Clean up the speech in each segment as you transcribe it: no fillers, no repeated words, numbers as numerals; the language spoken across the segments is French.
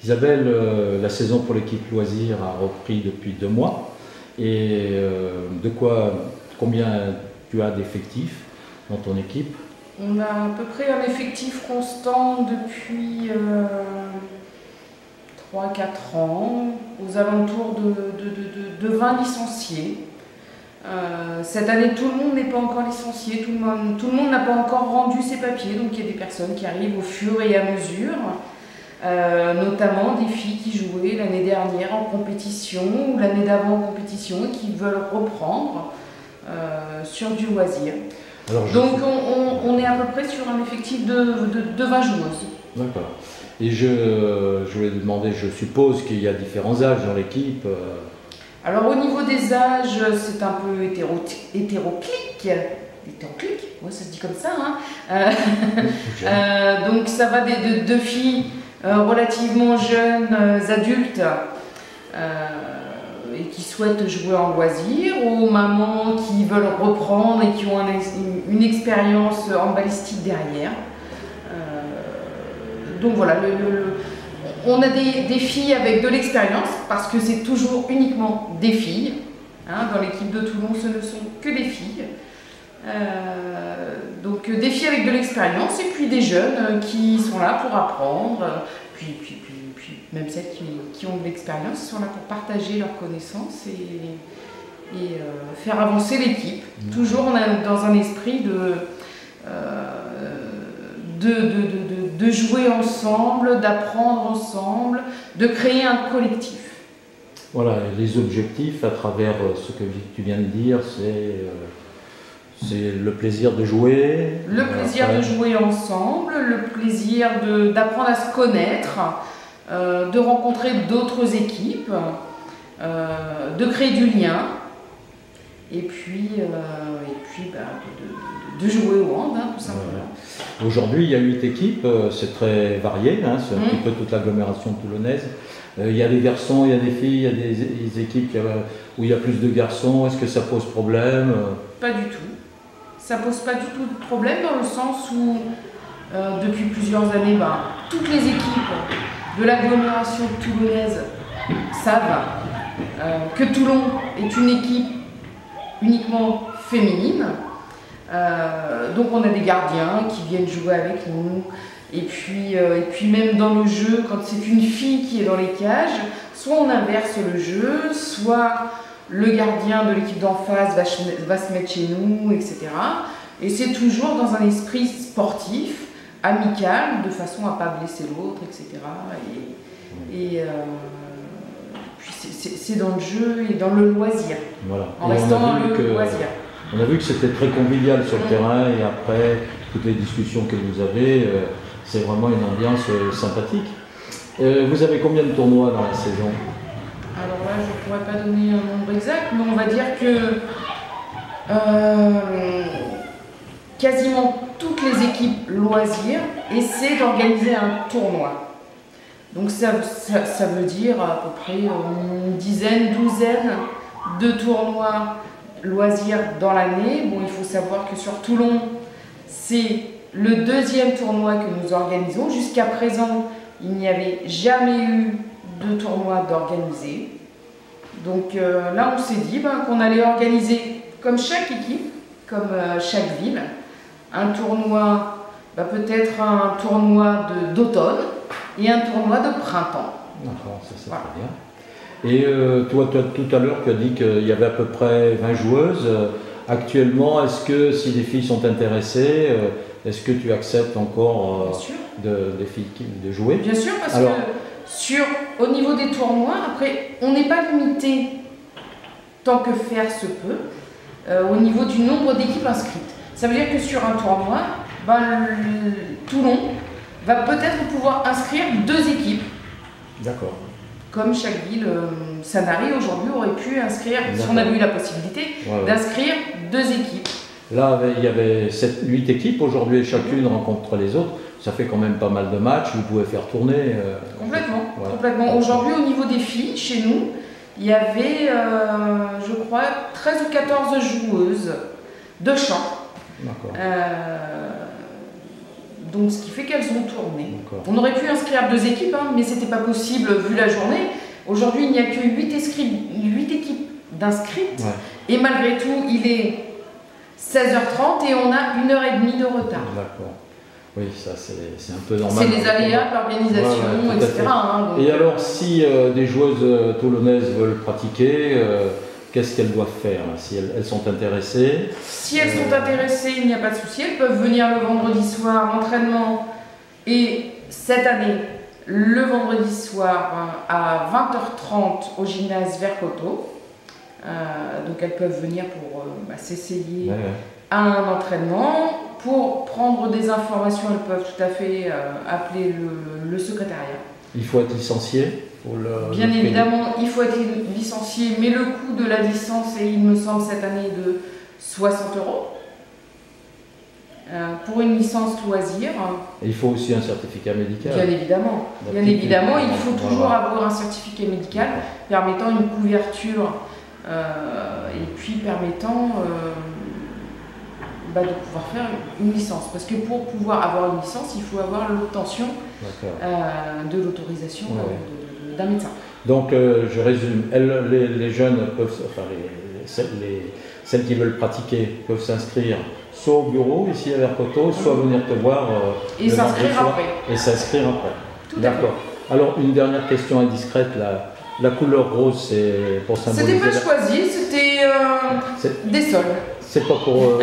Isabelle, la saison pour l'équipe loisirs a repris depuis 2 mois. Et combien tu as d'effectifs dans ton équipe? On a à peu près un effectif constant depuis 3-4 ans, aux alentours de 20 licenciés. Cette année, tout le monde n'est pas encore licencié, tout le monde n'a pas encore rendu ses papiers, donc il y a des personnes qui arrivent au fur et à mesure, notamment des filles qui jouaient l'année dernière en compétition ou l'année d'avant en compétition et qui veulent reprendre sur du loisir. Donc on est à peu près sur un effectif de 20 joueuses. D'accord. Et je voulais demander, je suppose qu'il y a différents âges dans l'équipe. Alors au niveau des âges, c'est un peu hétéroclique. Ouais, ça se dit comme ça. Hein. Donc ça va de filles relativement jeunes, adultes, et qui souhaitent jouer en loisir, aux mamans qui veulent reprendre et qui ont une expérience en balistique derrière. Donc voilà, on a des filles avec de l'expérience, parce que c'est toujours uniquement des filles. Hein, dans l'équipe de Toulon, ce ne sont que des filles. Donc des filles avec de l'expérience et puis des jeunes qui sont là pour apprendre. Puis même celles qui ont de l'expérience sont là pour partager leurs connaissances et faire avancer l'équipe. Toujours dans un esprit de jouer ensemble, d'apprendre ensemble, de créer un collectif. Voilà, les objectifs à travers ce que tu viens de dire, c'est le plaisir de jouer. Le plaisir de jouer ensemble, le plaisir d'apprendre à se connaître, de rencontrer d'autres équipes, de créer du lien, et puis de jouer au hand, hein, tout simplement. Aujourd'hui, il y a 8 équipes, c'est très varié, hein, c'est un petit peu toute l'agglomération toulonnaise. Il y a des garçons, il y a des filles, il y a des équipes où il y a plus de garçons. Est-ce que ça pose problème? Pas du tout. Ça pose pas du tout de problème dans le sens où, depuis plusieurs années, toutes les équipes de l'agglomération toulonnaise savent que Toulon est une équipe uniquement féminine. Donc on a des gardiens qui viennent jouer avec nous. Et puis même dans le jeu, quand c'est une fille qui est dans les cages, soit on inverse le jeu, soit le gardien de l'équipe d'en face va se mettre chez nous, etc. Et c'est toujours dans un esprit sportif, amical, de façon à ne pas blesser l'autre, etc. Et puis c'est dans le jeu et dans le loisir, voilà. En restant dans le loisir. On a vu que c'était très convivial sur le terrain, et après toutes les discussions que vous avez, c'est vraiment une ambiance sympathique. Vous avez combien de tournois dans la saison? Alors là, je ne pourrais pas donner un nombre exact, mais on va dire que quasiment toutes les équipes loisirs essaient d'organiser un tournoi. Donc ça veut dire à peu près une dizaine, douzaine de tournois loisirs dans l'année. Bon, il faut savoir que sur Toulon, c'est le 2e tournoi que nous organisons. Jusqu'à présent, il n'y avait jamais eu de tournoi d'organiser. Donc là, on s'est dit qu'on allait organiser, comme chaque équipe, comme chaque ville, un tournoi, peut-être un tournoi d'automne et un tournoi de printemps. D'accord, ça c'est très bien. Et toi, tout à l'heure, tu as dit qu'il y avait à peu près 20 joueuses. Actuellement, est-ce que si les filles sont intéressées, est-ce que tu acceptes encore des filles de jouer? Bien sûr, parce que au niveau des tournois, après, on n'est pas limité, tant que faire se peut, au niveau du nombre d'équipes inscrites. Ça veut dire que sur un tournoi, Toulon va peut-être pouvoir inscrire 2 équipes. D'accord. Comme chaque ville, Sanary aujourd'hui aurait pu inscrire, si on avait eu la possibilité, d'inscrire 2 équipes. Là, il y avait 8 équipes, aujourd'hui chacune rencontre les autres. Ça fait quand même pas mal de matchs, vous pouvez faire tourner. Complètement, complètement. Aujourd'hui, au niveau des filles, chez nous, il y avait, je crois, 13 ou 14 joueuses de chant. D'accord. Donc ce qui fait qu'elles ont tourné. On aurait pu inscrire 2 équipes, hein, mais c'était pas possible vu la journée. Aujourd'hui, il n'y a que 8 équipes d'inscrites. Ouais. Et malgré tout, il est 16h30 et on a 1h30 de retard. D'accord. Oui, ça c'est un peu normal. C'est les aléas de l'organisation, etc. Hein, et alors, si des joueuses toulonnaises veulent pratiquer, qu'est-ce qu'elles doivent faire si elles sont intéressées? Si elles sont intéressées, il n'y a pas de souci. Elles peuvent venir le vendredi soir, l'entraînement. Et cette année, le vendredi soir à 20h30 au gymnase Vercoteau. Donc elles peuvent venir pour s'essayer à un entraînement. Pour prendre des informations, elles peuvent tout à fait appeler le secrétariat. Il faut être licencié pour Bien évidemment, il faut être licencié, mais le coût de la licence est, il me semble, cette année de 60 €. Pour une licence loisir. Et il faut aussi un certificat médical. Bien évidemment. Bien évidemment, il faut toujours avoir un certificat médical permettant une couverture et puis permettant de pouvoir faire une licence. Parce que pour pouvoir avoir une licence, il faut avoir l'obtention de l'autorisation d'un médecin. Donc, je résume, les jeunes peuvent, celles qui veulent pratiquer peuvent s'inscrire soit au bureau ici à Vercoteau, soit venir te voir et s'inscrire après. Et s'inscrire après. D'accord. Alors, une dernière question indiscrète, la couleur rose, c'est pour symboliser... C'était pas choisi, c'était des sols. C'est pas pour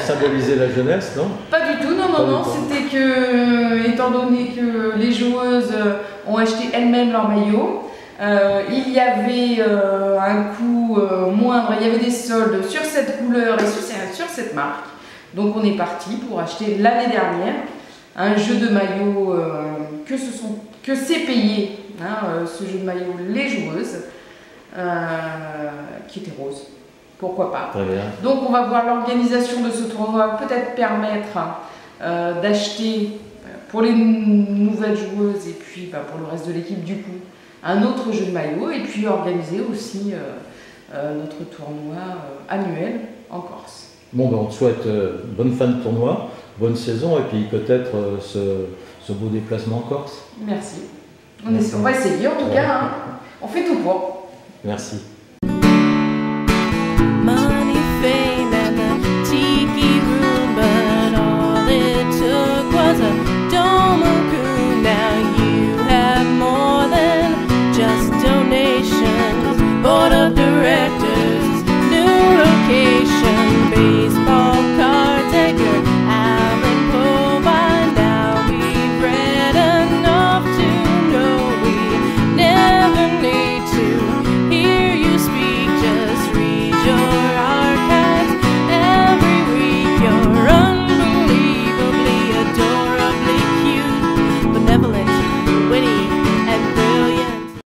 symboliser la jeunesse, non? Pas du tout, non. C'était que, étant donné que les joueuses ont acheté elles-mêmes leur maillot, il y avait un coût moindre, il y avait des soldes sur cette couleur et sur cette marque. Donc on est parti pour acheter l'année dernière un jeu de maillot que c'est payé, ce jeu de maillot les joueuses, qui était rose. Pourquoi pas. Très bien. Donc on va voir l'organisation de ce tournoi peut-être permettre d'acheter pour les nouvelles joueuses et puis pour le reste de l'équipe du coup un autre jeu de maillot et puis organiser aussi notre tournoi annuel en Corse. Bon, on te souhaite bonne fin de tournoi, bonne saison et puis peut-être ce beau déplacement en Corse. Merci. On va essayer en tout cas. On fait tout pour. Merci.